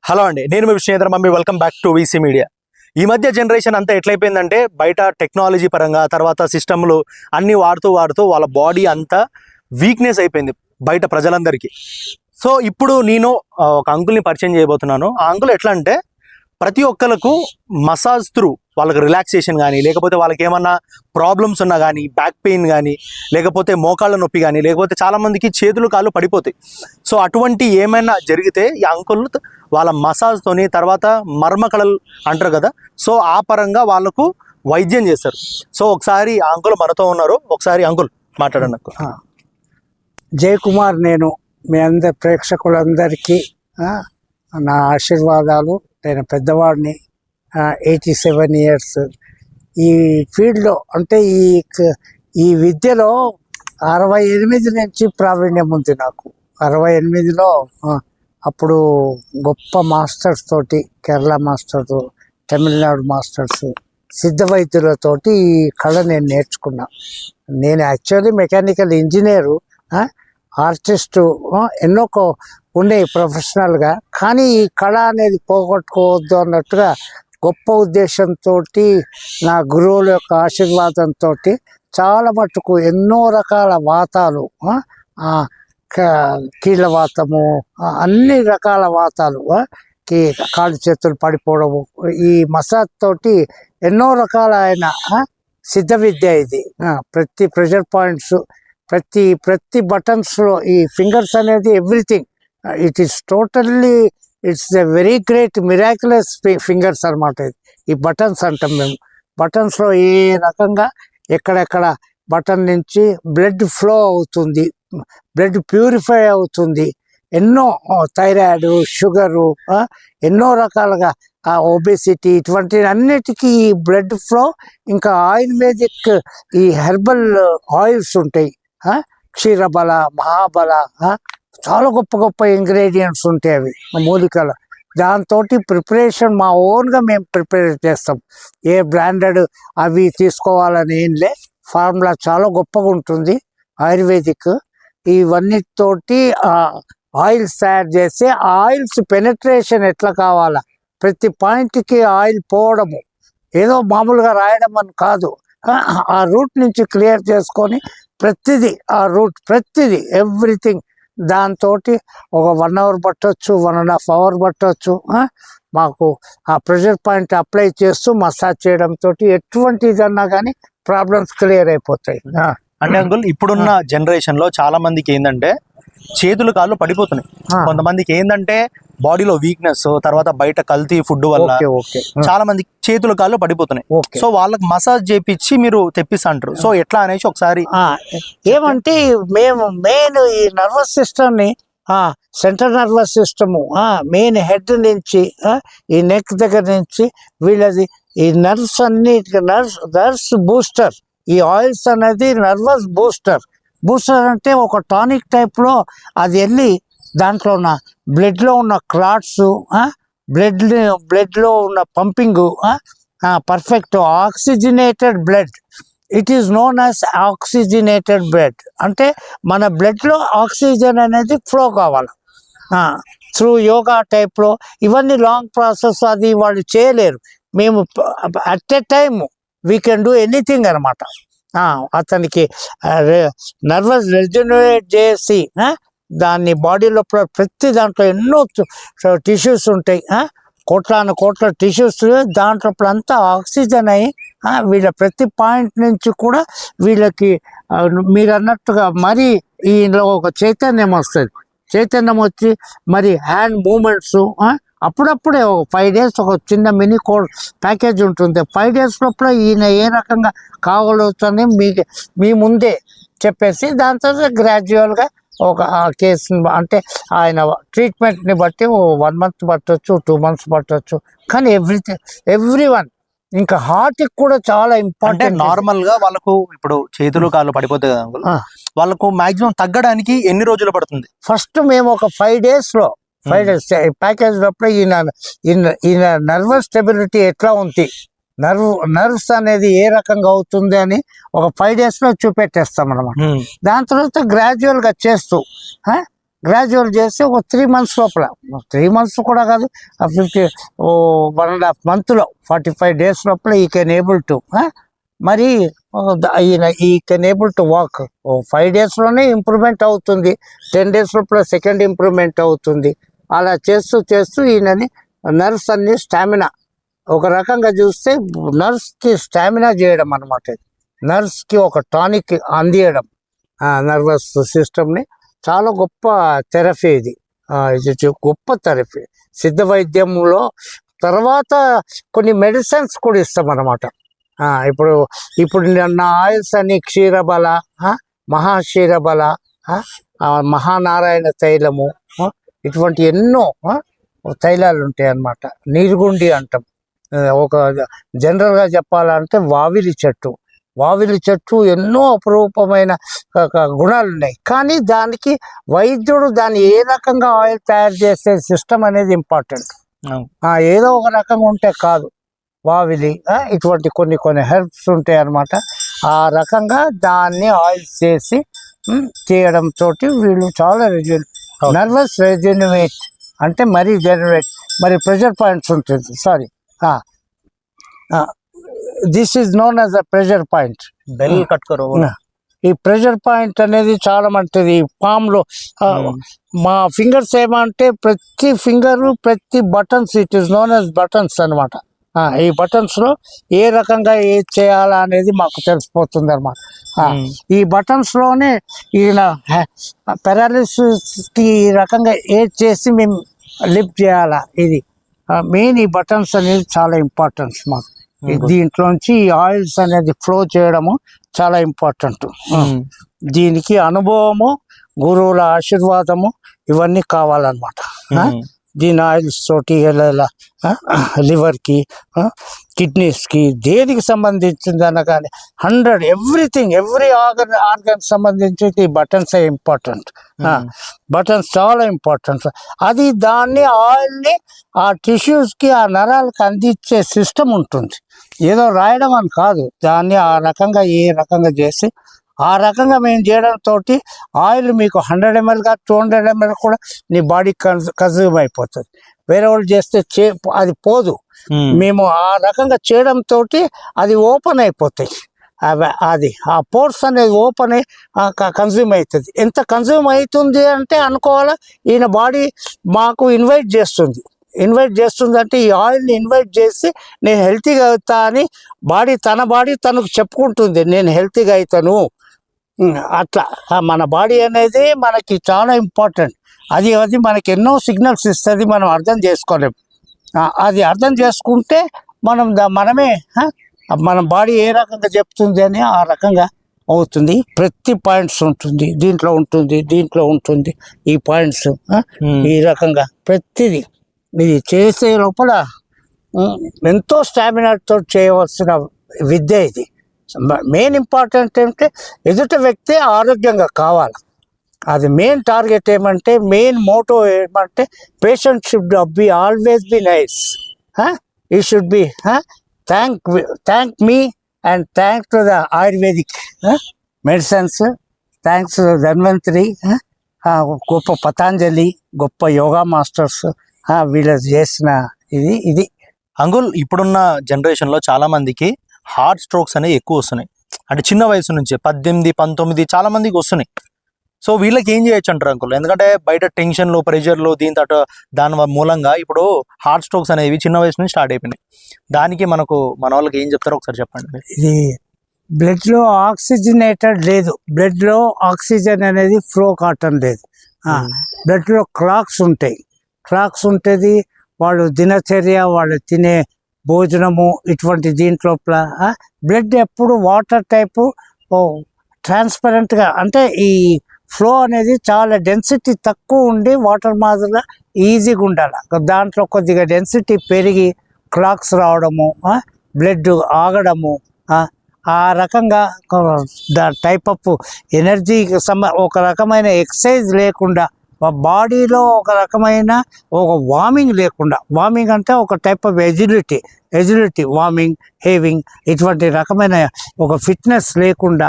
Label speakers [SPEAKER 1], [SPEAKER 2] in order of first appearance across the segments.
[SPEAKER 1] Hello అండి, నేను మీ Vishnuendra mummy. Welcome back to VC media. ఈ మధ్య జనరేషన్ అంతా ఎట్లయిపోయిందంటే బయట టెక్నాలజీ పరంగా తర్వాత సిస్టమ్లు అన్నీ వాడుతూ వాళ్ళ బాడీ అంతా వీక్నెస్ అయిపోయింది బయట ప్రజలందరికీ. సో ఇప్పుడు నేను ఒక అంకుల్ని పరిచయం చేయబోతున్నాను. ఆ అంకుల్ ఎట్లా అంటే ప్రతి ఒక్కరికి మసాజ్ త్రూ వాళ్ళకి రిలాక్సేషన్ కానీ, లేకపోతే వాళ్ళకి ఏమన్నా ప్రాబ్లమ్స్ ఉన్నా కానీ, బ్యాక్ పెయిన్ కానీ, లేకపోతే మోకాళ్ళ నొప్పి కానీ, లేకపోతే చాలామందికి చేతులు కాళ్ళు పడిపోతాయి. సో అటువంటి ఏమైనా జరిగితే ఈ అంకుల్ వాళ్ళ మసాజ్తోని తర్వాత మర్మకళలు అంటారు కదా, సో ఆ పరంగా వాళ్ళకు వైద్యం చేస్తారు. సో ఒకసారి ఆ అంకుల్ మనతో ఉన్నారు. ఒకసారి అంకుల్ మాట్లాడండి.
[SPEAKER 2] జయకుమార్, నేను మీ అందరి ప్రేక్షకులందరికీ నా ఆశీర్వాదాలు. నేను పెద్దవాడిని, 87 years. ఈ ఫీల్డ్లో అంటే ఈ విద్యలో 68 నుంచి ప్రావీణ్యం ఉంది నాకు. 68లో అప్పుడు గొప్ప మాస్టర్స్ తోటి, కేరళ మాస్టర్స్, తమిళనాడు మాస్టర్స్, సిద్ధ వైద్యులతోటి ఈ కళ నేను నేర్చుకున్నా. నేను యాక్చువల్లీ మెకానికల్ ఇంజనీరు, ఆర్టిస్టు, ఎన్నో ఉన్నాయి ప్రొఫెషనల్గా. కానీ ఈ కళ అనేది పోగొట్టుకోవద్దు అన్నట్టుగా గొప్ప ఉద్దేశంతో నా గురువుల యొక్క ఆశీర్వాదంతో చాలా మటుకు ఎన్నో రకాల వాతాలు, కీళ్ళ వాతము, అన్ని రకాల వాతాలు, కాళ్ళు చేతులు పడిపోవడము, ఈ మసాజ్ తోటి ఎన్నో రకాలైన సిద్ధ విద్య ఇది. ప్రతి ప్రెషర్ పాయింట్స్, ప్రతి బటన్స్లో ఈ ఫింగర్స్ అనేది everything. It is totally, it's a very great miraculous fingers అనమాట. ఈ బటన్స్ అంటాం మేము. బటన్స్లో ఏ రకంగా ఎక్కడెక్కడ బటన్ నుంచి బ్లడ్ ఫ్లో అవుతుంది, బ్లడ్ ప్యూరిఫై అవుతుంది. ఎన్నో థైరాయిడ్, షుగరు, ఎన్నో రకాలుగా ఒబేసిటీ, ఇటువంటి అన్నిటికీ ఈ బ్లడ్ ఫ్లో. ఇంకా ఆయుర్వేదిక్ ఈ హెర్బల్ ఆయిల్స్ ఉంటాయి, క్షీరబల, మహాబల, చాలా గొప్ప గొప్ప ఇంగ్రీడియంట్స్ ఉంటాయి. అవి మూలికలు. దాంతో ప్రిపరేషన్ మా ఓన్గా మేము ప్రిపేర్ చేస్తాం. ఏ బ్రాండెడ్ అవి తీసుకోవాలని ఏం లే. ఫార్ములా చాలా గొప్పగా ఉంటుంది ఆయుర్వేదిక్. ఇవన్నిటితోటి ఆయిల్స్ తయారు చేసి, ఆయిల్స్ పెనట్రేషన్ ఎట్లా కావాలా, ప్రతి పాయింట్కి ఆయిల్ పోవడము, ఏదో మామూలుగా రాయడం అని కాదు. ఆ రూట్ నుంచి క్లియర్ చేసుకొని ప్రతిదీ, ఆ రూట్ ప్రతిదీ, ఎవ్రీథింగ్. దాంతో ఒక 1 hour పట్టవచ్చు, 1.5 hours పట్టవచ్చు. మాకు ఆ ప్రెషర్ పాయింట్ అప్లై చేస్తూ మసాజ్ చేయడంతో ఎటువంటిదన్నా కానీ ప్రాబ్లమ్స్ క్లియర్ అయిపోతాయి.
[SPEAKER 1] అంటే అంకుల్ ఇప్పుడున్న జనరేషన్ లో చాలా మందికి ఏంటంటే చేతులు కాళ్ళు పడిపోతున్నాయి. కొంతమందికి ఏంటంటే బాడీలో వీక్నెస్, తర్వాత బయట కల్తీ ఫుడ్ వల్ల చాలా మందికి చేతులు కాళ్ళు పడిపోతున్నాయి. సో వాళ్ళకి మసాజ్ చేపించి మీరు తెప్పిస్తా అంటారు. సో ఎట్లా అనేసి ఒకసారి
[SPEAKER 2] ఏమంటే మేము మెయిన్ ఈ నర్వస్ సిస్టమ్ ని, central nervous system, main head నుంచి ఈ నెక్ దగ్గర నుంచి వీళ్ళది ఈ నర్వ్స్ అన్ని, నర్వ్స్ బూస్టర్. ఈ ఆయిల్స్ అనేది నర్వస్ బూస్టర్. బూస్టర్ అంటే ఒక టానిక్ టైప్లో అది వెళ్ళి దాంట్లో ఉన్న బ్లడ్లో ఉన్న క్లాట్స్, బ్లడ్లో ఉన్న pumping, perfect oxygenated blood. It is known as oxygenated blood. అంటే మన బ్లడ్లో ఆక్సిజన్ అనేది ఫ్లో కావాలి. త్రూ యోగా టైప్లో ఇవన్నీ లాంగ్ ప్రాసెస్, అది వాళ్ళు చేయలేరు. మేము at a time we can do anything అనమాట. అతనికి నర్వస్ రెజ్యునేట్ చేసి దాన్ని బాడీ లోపల ప్రతి దాంట్లో ఎన్నో టిష్యూస్ ఉంటాయి, కోట్ల టిష్యూస్. దాంట్లో అంతా ఆక్సిజన్ అయ్యి వీళ్ళ ప్రతి పాయింట్ నుంచి కూడా వీళ్ళకి మీరు అన్నట్టుగా మరి ఈలో ఒక చైతన్యం వస్తుంది. చైతన్యం వచ్చి మరి హ్యాండ్ మూమెంట్స్, అప్పుడప్పుడే ఒక 5 days ఒక చిన్న మినీ ప్యాకేజ్ ఉంటుంది. 5 days లోపల ఈయన ఏ రకంగా కాగలుగుతుంది మీ ముందే చెప్పేసి దాని తర్వాత గ్రాడ్యువల్గా ఒక కేసుని, అంటే ఆయన ట్రీట్మెంట్ని బట్టి 1 month పట్టవచ్చు, 2 months పట్టవచ్చు. కానీ ఎవ్రీవన్, ఇంకా హార్ట్కి కూడా చాలా ఇంపార్టెంట్.
[SPEAKER 1] నార్మల్ గా వాళ్ళకు ఇప్పుడు చేతులు కాళ్ళు పడిపోతాయి కదా, వాళ్ళకు మాక్సిమం తగ్గడానికి ఎన్ని రోజులు పడుతుంది?
[SPEAKER 2] ఫస్ట్ మేము ఒక 5 days ప్యాకేజ్ లోపల ఈయన నర్వస్ స్టెబిలిటీ ఎట్లా ఉంది, నర్వ్స్ అనేది ఏ రకంగా అవుతుంది అని ఒక 5 days చూపెట్టేస్తాం అనమాట. దాని తర్వాత గ్రాడ్యువల్గా చేస్తూ గ్రాడ్యువల్ చేసి ఒక 3 months లోపల, 3 months కూడా కాదు, 1.5 monthsలో 45 days లోపల ఈ కెన్ ఏబుల్ టు మరి ఈ కెన్ ఏబుల్ టు వాక్. 5 daysలోనే ఇంప్రూవ్మెంట్ అవుతుంది, 10 days లోపల సెకండ్ ఇంప్రూవ్మెంట్ అవుతుంది. అలా చేస్తూ చేస్తూ ఈయనని నర్వ్స్ అన్ని స్టామినా, ఒక రకంగా చూస్తే నర్వ్స్కి స్టామినా చేయడం అనమాట. నర్వ్స్కి ఒక టానిక్ అందియడం నర్వస్ సిస్టమ్ని. చాలా గొప్ప థెరపీ ఇది, ఇది గొప్ప థెరపీ సిద్ధ వైద్యంలో. తర్వాత కొన్ని మెడిసిన్స్ కూడా ఇస్తాం అనమాట. ఇప్పుడు నా ఆయిల్స్ అని క్షీరబల, మహాక్షీరబల, మహానారాయణ తైలము, ఇటువంటి ఎన్నో తైలాలు ఉంటాయి అన్నమాట. నీరుగుండి అంటాం. ఒక జనరల్గా చెప్పాలంటే వావిలి చెట్టు ఎన్నో అపురూపమైన గుణాలు ఉన్నాయి. కానీ దానికి వైద్యుడు దాన్ని ఏ రకంగా ఆయిల్ తయారు చేసే సిస్టమ్ అనేది ఇంపార్టెంట్. ఏదో ఒక రకంగా ఉంటే కాదు. వావిలి ఇటువంటి కొన్ని హెర్బ్స్ ఉంటాయి అన్నమాట. ఆ రకంగా దాన్ని ఆయిల్ చేసి చేయడంతో వీళ్ళు చాలా నర్వస్ రెజ్యూనేట్ అంటే మరీ జనరేట్, మరి ప్రెషర్ పాయింట్స్ ఉంటుంది. Sorry, this is known as a pressure point.
[SPEAKER 1] బెల్ కట్టుకోరు.
[SPEAKER 2] ఈ ప్రెషర్ పాయింట్ అనేది చాలా మంచిది. పామ్లో మా ఫింగర్స్ ఏమంటే ప్రతి ఫింగరు, ప్రతి buttons, it is known as buttons అనమాట. ఈ బటన్స్లో ఏ రకంగా ఏది చేయాలా అనేది మాకు తెలిసిపోతుంది అనమాట. ఈ బటన్స్లోనే ఈయన పారాలిసిస్కి ఈ రకంగా ఏది చేసి మేము లిఫ్ట్ చేయాలా, ఇది మెయిన్. ఈ బటన్స్ అనేది చాలా ఇంపార్టెంట్ మాకు. దీంట్లోంచి ఈ ఆయిల్స్ అనేది ఫ్లో చేయడము చాలా ఇంపార్టెంట్. దీనికి అనుభవము, గురువుల ఆశీర్వాదము ఇవన్నీ కావాలన్నమాట. దీని ఆయిల్స్ తోటి ఎలా లివర్కి, కిడ్నీస్కి, దేనికి సంబంధించిందన్న కానీ 100 ఎవ్రీ ఆర్గన్ సంబంధించి ఈ బటన్స్ ఇంపార్టెంట్. బటన్స్ చాలా ఇంపార్టెంట్. అది దాన్ని ఆయిల్ని ఆ టిష్యూస్కి, ఆ నరాలకి అందించే సిస్టమ్ ఉంటుంది. ఏదో రాయడం అని కాదు, దాన్ని ఆ రకంగా ఏ రకంగా చేసి ఆ రకంగా మేము చేయడంతో ఆయిల్ మీకు 100 ml 200 ml కూడా నీ బాడీ కన్జ్యూమ్ అయిపోతుంది. వేరే వాళ్ళు చేస్తే అది పోదు. మేము ఆ రకంగా చేయడంతో అది ఓపెన్ అయిపోతాయి. అది ఆ పోర్స్ అనేది ఓపెన్ అయ్యి కన్జ్యూమ్ అవుతుంది. ఎంత కన్జ్యూమ్ అవుతుంది అంటే అనుకోవాలా, ఈయన బాడీ మాకు ఇన్వైట్ చేస్తుంది అంటే ఈ ఆయిల్ని ఇన్వైట్ చేసి నేను హెల్తీగా అవుతా అని తన బాడీ తనకు చెప్పుకుంటుంది, నేను హెల్తీగా అవుతాను. అట్లా మన బాడీ అనేది మనకి చాలా ఇంపార్టెంట్. అది మనకి ఎన్నో సిగ్నల్స్ ఇస్తుంది, మనం అర్థం చేసుకోలేము. అది అర్థం చేసుకుంటే మనమే మన బాడీ ఏ రకంగా చెప్తుంది అని ఆ రకంగా అవుతుంది. ప్రతి పాయింట్స్ ఉంటుంది, దీంట్లో ఉంటుంది ఈ పాయింట్స్. ఈ రకంగా ప్రతిదీ ఇది చేసే లోపల ఎంతో స్టామినాతో చేయవలసిన విద్య ఇది. మెయిన్ ఇంపార్టెంట్ ఏంటంటే ఎదుటి వ్యక్తి ఆరోగ్యంగా కావాలి. అది మెయిన్ టార్గెట్ ఏమంటే, మెయిన్ మోటో ఏమంటే, patient should be always be nice. ఈ should be thank me and thank to the ayurvedic medicines, thanks Dhanvantari, గొప్ప పతాంజలి, గొప్ప యోగా మాస్టర్స్ వీళ్ళు చేసిన ఇది.
[SPEAKER 1] అంకుల్, ఇప్పుడున్న జనరేషన్లో చాలా మందికి హార్ట్ స్ట్రోక్స్ అనేవి ఎక్కువ వస్తున్నాయి. అంటే చిన్న వయసు నుంచి 18, 19 చాలా మందికి వస్తున్నాయి. సో వీళ్ళకి ఏం చేయొచ్చు అంటారు అంకుల్? ఎందుకంటే బయట టెన్షన్లు, ప్రెషర్లు, దాని మూలంగా ఇప్పుడు హార్ట్ స్ట్రోక్స్ అనేవి చిన్న వయసు నుంచి స్టార్ట్ అయిపోయినాయి. దానికి మన వాళ్ళకి ఏం చెప్తారో ఒకసారి చెప్పండి.
[SPEAKER 2] ఇది బ్లడ్లో ఆక్సిజనేటెడ్ లేదు, బ్లడ్లో ఆక్సిజన్ అనేది ఫ్లో కావటం లేదు. బ్లడ్లో క్లాక్స్ ఉంటుంది. వాళ్ళు దినచర్య, వాళ్ళు తినే భోజనము, ఇటువంటి దీంట్లోపల బ్లడ్ ఎప్పుడు వాటర్ టైపు ట్రాన్స్పరెంట్గా, అంటే ఈ ఫ్లో అనేది చాలా డెన్సిటీ తక్కువ ఉండి వాటర్ మాదిరిగా ఈజీగా ఉండాలి. దాంట్లో కొద్దిగా డెన్సిటీ పెరిగి క్లాక్స్ రావడము, బ్లడ్ ఆగడము, ఆ రకంగా టైప్ ఆఫ్ ఎనర్జీకి ఒక రకమైన ఎక్సర్సైజ్ లేకుండా, బాడీలో ఒక రకమైన ఒక వార్మింగ్ లేకుండా, వార్మింగ్ అంటే ఒక type of agility, warming, having, ఇటువంటి రకమైన ఒక ఫిట్నెస్ లేకుండా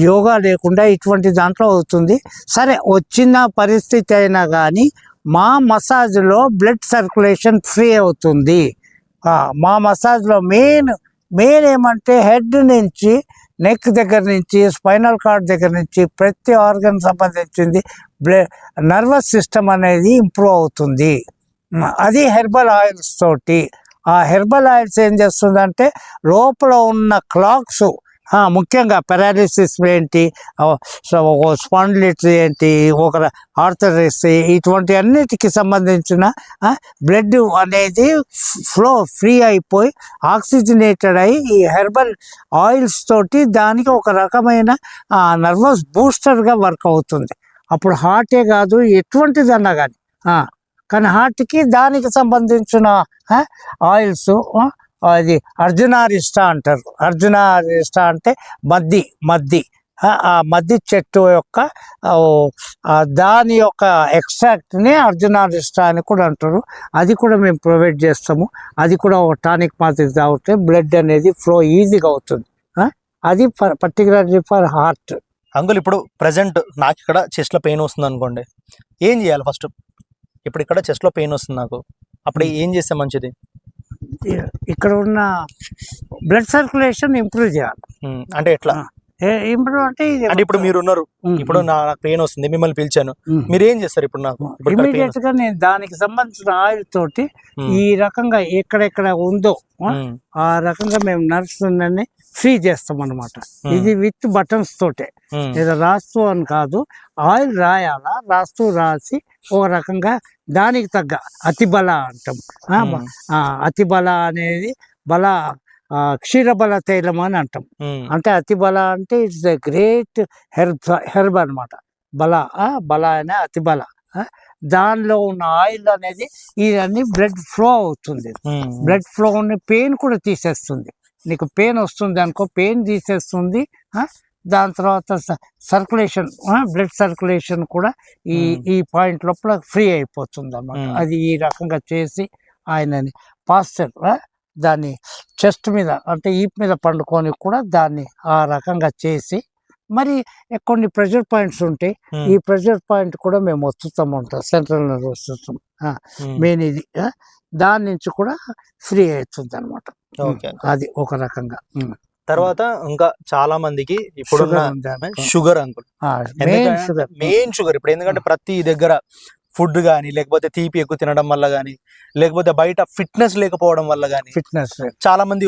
[SPEAKER 2] యోగా లేకుండా ఇటువంటి దాంట్లో అవుతుంది. సరే వచ్చిన పరిస్థితి అయినా కానీ మా మసాజ్లో బ్లడ్ సర్క్యులేషన్ ఫ్రీ అవుతుంది. మా మసాజ్లో మెయిన్ ఏమంటే హెడ్ నుంచి నెక్ దగ్గర నుంచి స్పైనల్ కార్డ్ దగ్గర నుంచి ప్రతి ఆర్గన్ సంబంధించింది నర్వస్ సిస్టమ్ అనేది ఇంప్రూవ్ అవుతుంది. అది హెర్బల్ ఆయిల్స్ తోటి. ఆ హెర్బల్ ఆయిల్స్ ఏం చేస్తుందంటే లోపల ఉన్న క్లాక్స్, ముఖ్యంగా పెరాలిసిస్ ఏంటి, స్పాండిలిటీ ఏంటి, ఒక ఆర్థరైటిస్, ఇటువంటి అన్నిటికి సంబంధించిన బ్లడ్ అనేది ఫ్రీ అయిపోయి ఆక్సిజనేటెడ్ అయ్యి ఈ హెర్బల్ ఆయిల్స్ తోటి దానికి ఒక రకమైన నర్వస్ బూస్టర్గా వర్క్ అవుతుంది. అప్పుడు హార్టే కాదు ఎటువంటిదన్నా కానీ హార్ట్కి దానికి సంబంధించిన ఆయిల్స్, అది అర్జునారిస్టా అంటారు. అర్జునారిస్టా అంటే మద్ది ఆ మద్ది చెట్టు యొక్క దాని యొక్క ఎక్స్ట్రాక్ట్ని అర్జునారిస్టా అని కూడా అంటారు. అది కూడా మేము ప్రొవైడ్ చేస్తాము. అది కూడా ఒక టానిక్ మాదిరి తాగితే బ్లడ్ అనేది ఫ్లో ఈజీగా అవుతుంది. అది పర్టికులర్లీ ఫర్ హార్ట్.
[SPEAKER 1] అంకుల్, ఇప్పుడు ప్రజెంట్ నాకు ఇక్కడ చెస్ట్లో పెయిన్ వస్తుంది అనుకోండి, ఏం చేయాలి ఫస్ట్? ఇప్పుడు ఇక్కడ చెస్ట్లో పెయిన్ వస్తుంది నాకు, అప్పుడు ఏం చేస్తే మంచిది?
[SPEAKER 2] ఇక్కడ ఉన్న బ్లడ్ సర్క్యులేషన్ ఇంప్రూవ్ చేయాలి.
[SPEAKER 1] అంటే ఎట్లా
[SPEAKER 2] ఇంప్రూవ్ అంటే
[SPEAKER 1] ఇప్పుడు మీరు ఉన్నారు, ఇప్పుడు నాకు పెయిన్ వస్తుంది, మిమ్మల్ని పిలిచాను, మీరు ఏం చేస్తారు ఇప్పుడు? నాకు
[SPEAKER 2] ఇమీడియట్ గా నేను దానికి సంబంధించిన ఆయిల్ తోటి ఈ రకంగా ఎక్కడెక్కడ ఉందో ఆ రకంగా మేము నర్వ్స్ ఫ్రీ చేస్తాం అన్నమాట. ఇది విత్ బటన్స్ తోటే, ఏదో రాస్తూ అని కాదు, ఆయిల్ రాయాలా, రాసి ఒక రకంగా దానికి తగ్గ అతిబల అంటాం. అతిబల అనేది క్షీరబల తైలం అని అంటాం. అంటే అతిబల అంటే ఇట్స్ ఎ గ్రేట్ హెర్బ్ అనమాట. బల అనే అతిబల, దానిలో ఉన్న ఆయిల్ అనేది ఇవన్నీ బ్లడ్ ఫ్లో అవుతుంది. బ్లడ్ ఫ్లో ఉన్న పెయిన్ కూడా తీసేస్తుంది. నీకు పెయిన్ వస్తుంది అనుకో, పెయిన్ తీసేస్తుంది. దాని తర్వాత సర్క్యులేషన్, బ్లడ్ సర్క్యులేషన్ కూడా ఈ పాయింట్ లోపల ఫ్రీ అయిపోతుంది అన్నమాట. అది ఈ రకంగా చేసి ఆయనని పాస్టర్ దాన్ని చెస్ట్ మీద అంటే ఈప్ మీద పండుకొని కూడా దాన్ని ఆ రకంగా చేసి, మరి కొన్ని ప్రెషర్ పాయింట్స్ ఉంటాయి. ఈ ప్రెషర్ పాయింట్ కూడా మేము వస్తుంటాం ఉంటాం, సెంట్రల్ నర్వస్ సిస్టమ్ మెయిన్ ఇది, దాని నుంచి కూడా ఫ్రీ అవుతుంది అనమాట. అది ఒక రకంగా.
[SPEAKER 1] తర్వాత ఇంకా చాలా మందికి ఇప్పుడు షుగర్ అంకుల్, మెయిన్ షుగర్ ఇప్పుడు, ఎందుకంటే ప్రతి దగ్గర ఫుడ్ కానీ, లేకపోతే తీపి ఎక్కువ తినడం వల్ల కానీ, లేకపోతే బయట ఫిట్నెస్ లేకపోవడం వల్ల కానీ, చాలా మంది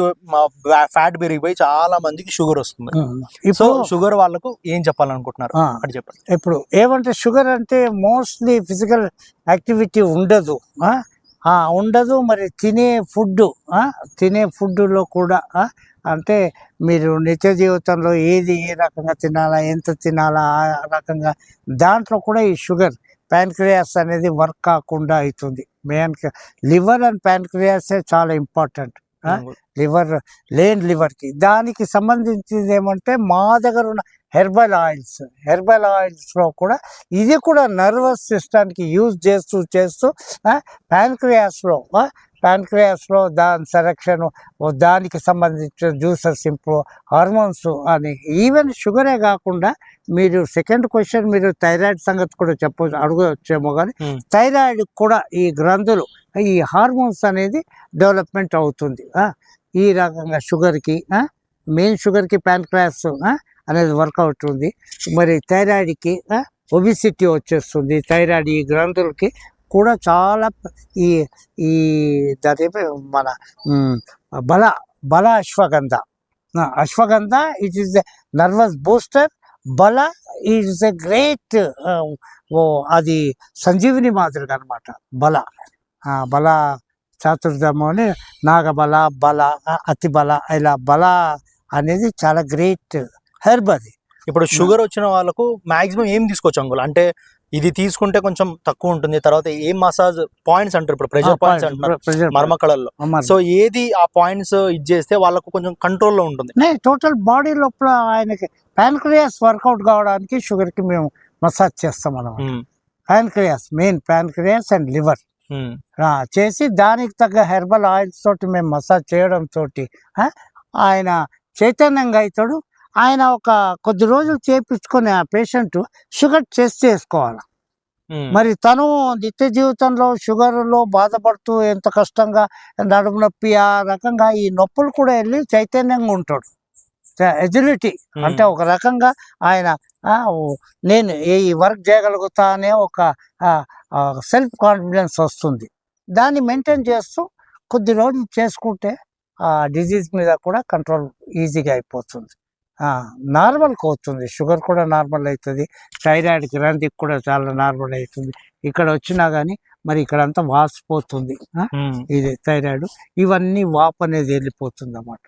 [SPEAKER 1] ఫ్యాట్ పెరిగిపోయి చాలా మందికి షుగర్ వస్తుంది. సో షుగర్ వాళ్ళకు ఏం చెప్పాలనుకుంటున్నారు అని చెప్పండి.
[SPEAKER 2] ఇప్పుడు ఏమంటే షుగర్ అంటే మోస్ట్లీ ఫిజికల్ యాక్టివిటీ ఉండదు. మరి తినే ఫుడ్లో కూడా అంటే మీరు నిత్య జీవితంలో ఏది ఏ రకంగా తినాలా, ఎంత తినాలా, ఆ రకంగా దాంట్లో కూడా ఈ షుగర్ ప్యాన్క్రియాస్ అనేది వర్క్ కాకుండా అవుతుంది. లివర్ అండ్ ప్యాన్క్రియాసే చాలా ఇంపార్టెంట్. లివర్కి దానికి సంబంధించింది ఏమంటే మా దగ్గర ఉన్న హెర్బల్ ఆయిల్స్లో కూడా ఇది కూడా నర్వస్ సిస్టానికి యూజ్ చేస్తూ ప్యాన్క్రియాస్లో దాని సెలక్షన్, దానికి సంబంధించిన జ్యూసెస్ ఇంప్రూవ్, హార్మోన్స్ అని, ఈవెన్ షుగరే కాకుండా మీరు సెకండ్ క్వశ్చన్ మీరు థైరాయిడ్ సంగతి కూడా అడగవచ్చేమో, కానీ థైరాయిడ్ కూడా ఈ గ్రంథులు, ఈ హార్మోన్స్ అనేది డెవలప్మెంట్ అవుతుంది. ఈ రకంగా షుగర్కి, మెయిన్ షుగర్కి ప్యాన్క్రియాస్ అనేది వర్కౌట్ ఉంది. మరి థైరాయిడ్కి ఒబిసిటీ వచ్చేస్తుంది. థైరాయిడ్ ఈ గ్రంథులకి కూడా చాలా ఈ దాని మన బల ashwagandha it is a nervous booster. బల ఈజ్ ఎ గ్రేట్, అది సంజీవిని మాదిరిగా అనమాట. బల చాతుర్ధము అని నాగబల, అతిబల, ఇలా బల అనేది చాలా గ్రేట్ హెర్బ్. అది
[SPEAKER 1] ఇప్పుడు షుగర్ వచ్చిన వాళ్ళకు మాక్సిమం ఏం తీసుకోవచ్చు అంకుల్? అంటే ఇది తీసుకుంటే కొంచెం తక్కువ ఉంటుంది, తర్వాత ఏం మసాజ్ పాయింట్స్ అంటారు, ఇప్పుడు ప్రెషర్ పాయింట్స్ అంటున్నారు మర్మకళల్లో. సో ఏది ఆ పాయింట్స్ ఇది చేస్తే వాళ్ళకు కొంచెం కంట్రోల్లో ఉంటుంది?
[SPEAKER 2] టోటల్ బాడీ లోపల ఆయనకి ప్యాన్క్రియాస్ వర్కౌట్ కావడానికి షుగర్కి మేము మసాజ్ చేస్తాం అన్నమాట. మెయిన్ ప్యాన్క్రియాస్ అండ్ లివర్ చేసి దానికి తగ్గ హెర్బల్ ఆయిల్స్ తోటి మేము మసాజ్ చేయడం తోటి ఆయన చైతన్యంగా అవుతాడు. ఆయన ఒక కొద్ది రోజులు చేపించుకొని ఆ పేషెంట్ షుగర్ టెస్ట్ చేసుకోవాలి. మరి తను నిత్య జీవితంలో షుగర్లో బాధపడుతూ ఎంత కష్టంగా నడుము నొప్పి ఆ రకంగా ఈ నొప్పులు కూడా వెళ్ళి చైతన్యంగా ఉంటాడు. ఎజిలిటీ అంటే ఒక రకంగా ఆయన నేను ఈ వర్క్ చేయగలుగుతా అనే ఒక సెల్ఫ్ కాన్ఫిడెన్స్ వస్తుంది. దాన్ని మెయింటైన్ చేస్తూ కొద్ది రోజులు చేసుకుంటే ఆ డిజీజ్ మీద కూడా కంట్రోల్ ఈజీగా అయిపోతుంది. నార్మల్కి అవుతుంది, షుగర్ కూడా నార్మల్ అవుతుంది, థైరాయిడ్ గ్రంథికి కూడా చాలా నార్మల్ అవుతుంది. ఇక్కడ వచ్చినా కానీ మరి ఇక్కడ అంతా వాసిపోతుంది. ఇది థైరాయిడ్, ఇవన్నీ వాపు అనేది వెళ్ళిపోతుంది అన్నమాట.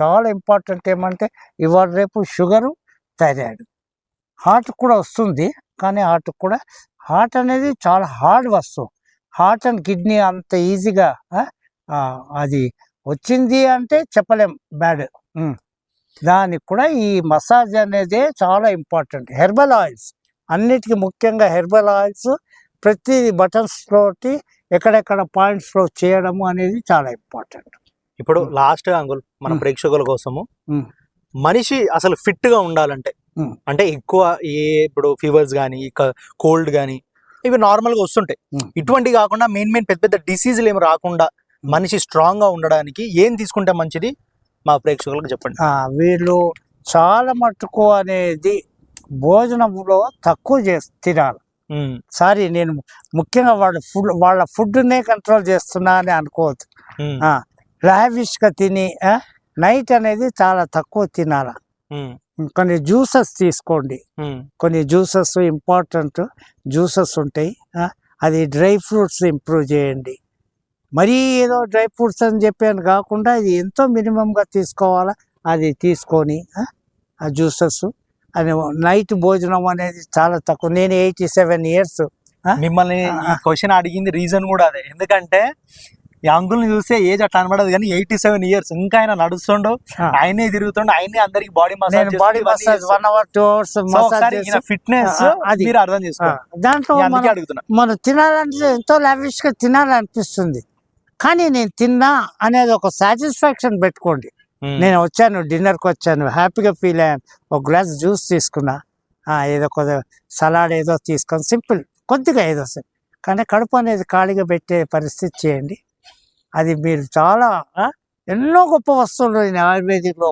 [SPEAKER 2] చాలా ఇంపార్టెంట్ ఏమంటే ఇవాళ రేపు షుగరు, థైరాయిడ్, హార్ట్ కూడా వస్తుంది. కానీ హార్ట్ అనేది చాలా హార్డ్ వస్తువు. హార్ట్ అండ్ కిడ్నీ అంత ఈజీగా అది వచ్చింది అంటే చెప్పలేం బ్యాడ్. దానికి కూడా ఈ మసాజ్ అనేది చాలా ఇంపార్టెంట్. హెర్బల్ ఆయిల్స్ అన్నిటికీ ముఖ్యంగా హెర్బల్ ఆయిల్స్ ప్రతి బటన్స్ తోటి ఎక్కడెక్కడ పాయింట్స్లో చేయడము అనేది చాలా ఇంపార్టెంట్.
[SPEAKER 1] ఇప్పుడు లాస్ట్ అంకుల్ మన ప్రేక్షకుల కోసము మనిషి అసలు ఫిట్ గా ఉండాలంటే అంటే ఎక్కువ ఇప్పుడు ఫీవర్స్ కానీ కోల్డ్ కానీ ఇవి నార్మల్ గా వస్తుంటాయి. ఇటువంటి కాకుండా మెయిన్ పెద్ద పెద్ద డిసీజులు ఏమి రాకుండా మనిషి స్ట్రాంగ్ గా ఉండడానికి ఏం తీసుకుంటే మంచిది మా ప్రేక్షకులకు చెప్పండి.
[SPEAKER 2] వీళ్ళు చాలా మట్టుకు అనేది భోజనంలో తక్కువ తినాలి. సారీ, నేను ముఖ్యంగా వాళ్ళ ఫుడ్నే కంట్రోల్ చేస్తున్నా అని అనుకోవద్దు. లావిష్ గా తిని నైట్ అనేది చాలా తక్కువ తినాలి. కొన్ని జ్యూసెస్ తీసుకోండి. కొన్ని జ్యూసెస్ ఇంపార్టెంట్ జ్యూసెస్ ఉంటాయి. అది డ్రై ఫ్రూట్స్ ఇంప్రూవ్ చేయండి. మరీ ఏదో డ్రై ఫ్రూట్స్ అని చెప్పాను కాకుండా ఇది ఎంతో మినిమంగా తీసుకోవాలా, అది తీసుకొని ఆ జ్యూసెస్ అని నైట్ భోజనం అనేది చాలా తక్కువ. నేను 87 years.
[SPEAKER 1] మిమ్మల్ని ఈ క్వశ్చన్ అడిగింది రీజన్ కూడా అదే. ఎందుకంటే ఈ అంకుల్ని చూస్తే ఏజ్ అట్లా అనబడదు కానీ 87 years ఇంకా ఆయన నడుస్తుండో, ఆయనే తిరుగుతుండో, ఆయనే అందరికి body massage
[SPEAKER 2] 1 hour 2 hours
[SPEAKER 1] fitness మీరు అర్థం చేసుకోండి.
[SPEAKER 2] దాంట్లో మనం తినాలంటే ఎంతో లావిష్ గా తినాలనిపిస్తుంది. కానీ నేను తిన్నా అనేది ఒక సాటిస్ఫాక్షన్ పెట్టుకోండి. నేను వచ్చాను, డిన్నర్కి వచ్చాను, హ్యాపీగా ఫీల్ అయ్యాను, ఒక గ్లాస్ జ్యూస్ తీసుకున్నా, ఏదో కొద్దిగా సలాడ్ ఏదో తీసుకొని సింపుల్ కొద్దిగా ఏదో సార్. కానీ కడుపు అనేది ఖాళీగా పెట్టే పరిస్థితి చేయండి. అది మీరు చాలా ఎన్నో గొప్ప వస్తువులు ఆయుర్వేదిక్లో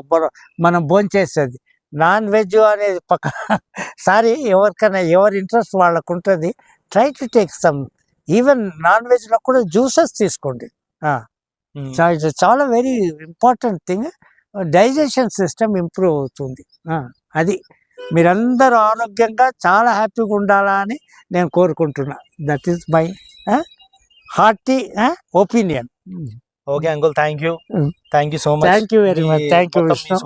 [SPEAKER 2] మనం భోంచేసేది. నాన్ వెజ్ అనేది సారీ ఎవరికైనా ఎవరి ఇంట్రెస్ట్ వాళ్ళకు ఉంటుంది. Try to take some even non వెజ్లో కూడా జ్యూసెస్ తీసుకోండి. చాలా very important thing. Digestion system improve అవుతుంది. అది మీరందరూ ఆరోగ్యంగా చాలా హ్యాపీగా ఉండాలా అని నేను కోరుకుంటున్నా. That is my hearty opinion.
[SPEAKER 1] Okay uncle, thank you so much.
[SPEAKER 2] Thank you very much. Thank you Vishnu.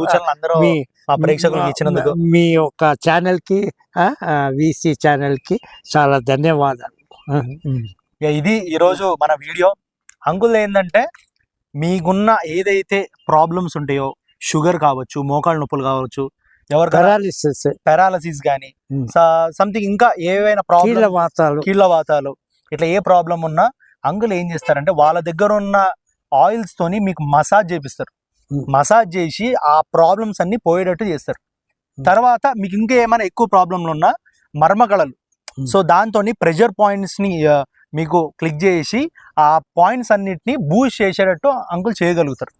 [SPEAKER 1] మా ప్రేక్షకులకు ఇచ్చినందుకు
[SPEAKER 2] మీ యొక్క ఛానల్ కి వీసీ ఛానల్ కి చాలా ధన్యవాదాలు.
[SPEAKER 1] ఇది ఈరోజు మన వీడియో. అంకుల్ ఏంటంటే మీకున్న ఏదైతే ప్రాబ్లమ్స్ ఉంటాయో, షుగర్ కావచ్చు, మోకాళ్ళ నొప్పులు కావచ్చు, పారాలసిస్ కానీ సంథింగ్ ఇంకా ఏవైనా ప్రాబ్లమ్, కీళ్ళ వాతాలు ఇట్లా ఏ ప్రాబ్లం ఉన్నా అంకుల్ ఏం చేస్తారంటే వాళ్ళ దగ్గర ఉన్న ఆయిల్స్ తోని మీకు మసాజ్ చేపిస్తారు. మసాజ్ చేసి ఆ ప్రాబ్లమ్స్ అన్ని పోయేటట్టు చేస్తారు. తర్వాత మీకు ఇంకా ఏమైనా ఎక్కువ ప్రాబ్లంలు ఉన్నా మర్మకళలు, సో దాంతో ప్రెషర్ పాయింట్స్ ని మీకు క్లిక్ చేసి ఆ పాయింట్స్ అన్నిటిని బూస్ట్ చేసేటట్టు అంకుల్ చేయగలుగుతారు.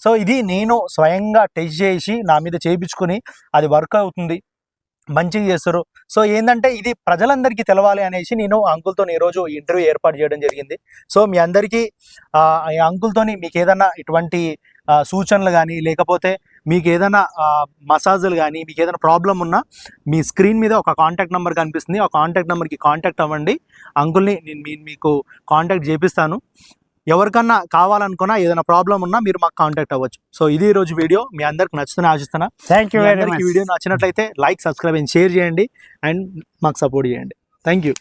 [SPEAKER 1] సో ఇది నేను స్వయంగా టెస్ట్ చేసి నా మీద చేయించుకుని అది వర్క్ అవుతుంది, మంచిగా చేస్తారు. సో ఏంటంటే ఇది ప్రజలందరికీ తెలవాలి అనేసి నేను అంకుల్తో ఈరోజు ఇంటర్వ్యూ ఏర్పాటు చేయడం జరిగింది. సో మీ అందరికీ అంకుల్తోని మీకు ఏదైనా ఇటువంటి సూచనలు కానీ లేకపోతే మీకు ఏదైనా మసాజులు కానీ మీకు ఏదైనా ప్రాబ్లం ఉన్నా మీ స్క్రీన్ మీద ఒక కాంటాక్ట్ నెంబర్ కనిపిస్తుంది. ఆ కాంటాక్ట్ నెంబర్కి కాంటాక్ట్ అవ్వండి. అంకుల్ని నేను మీకు కాంటాక్ట్ చేపిస్తాను. ఎవరికన్నా కావాలనుకున్నా ఏదైనా ప్రాబ్లం ఉన్నా మీరు మాకు కాంటాక్ట్ అవ్వచ్చు. సో ఇది ఈరోజు వీడియో. మీ అందరికి నచ్చుతుందని ఆశిస్తున్నా.
[SPEAKER 2] Thank you very much.
[SPEAKER 1] Video నచ్చినట్లయితే లైక్, సబ్స్క్రైబ్ అండ్ షేర్ చేయండి అండ్ మాకు సపోర్ట్ చేయండి. Thank you.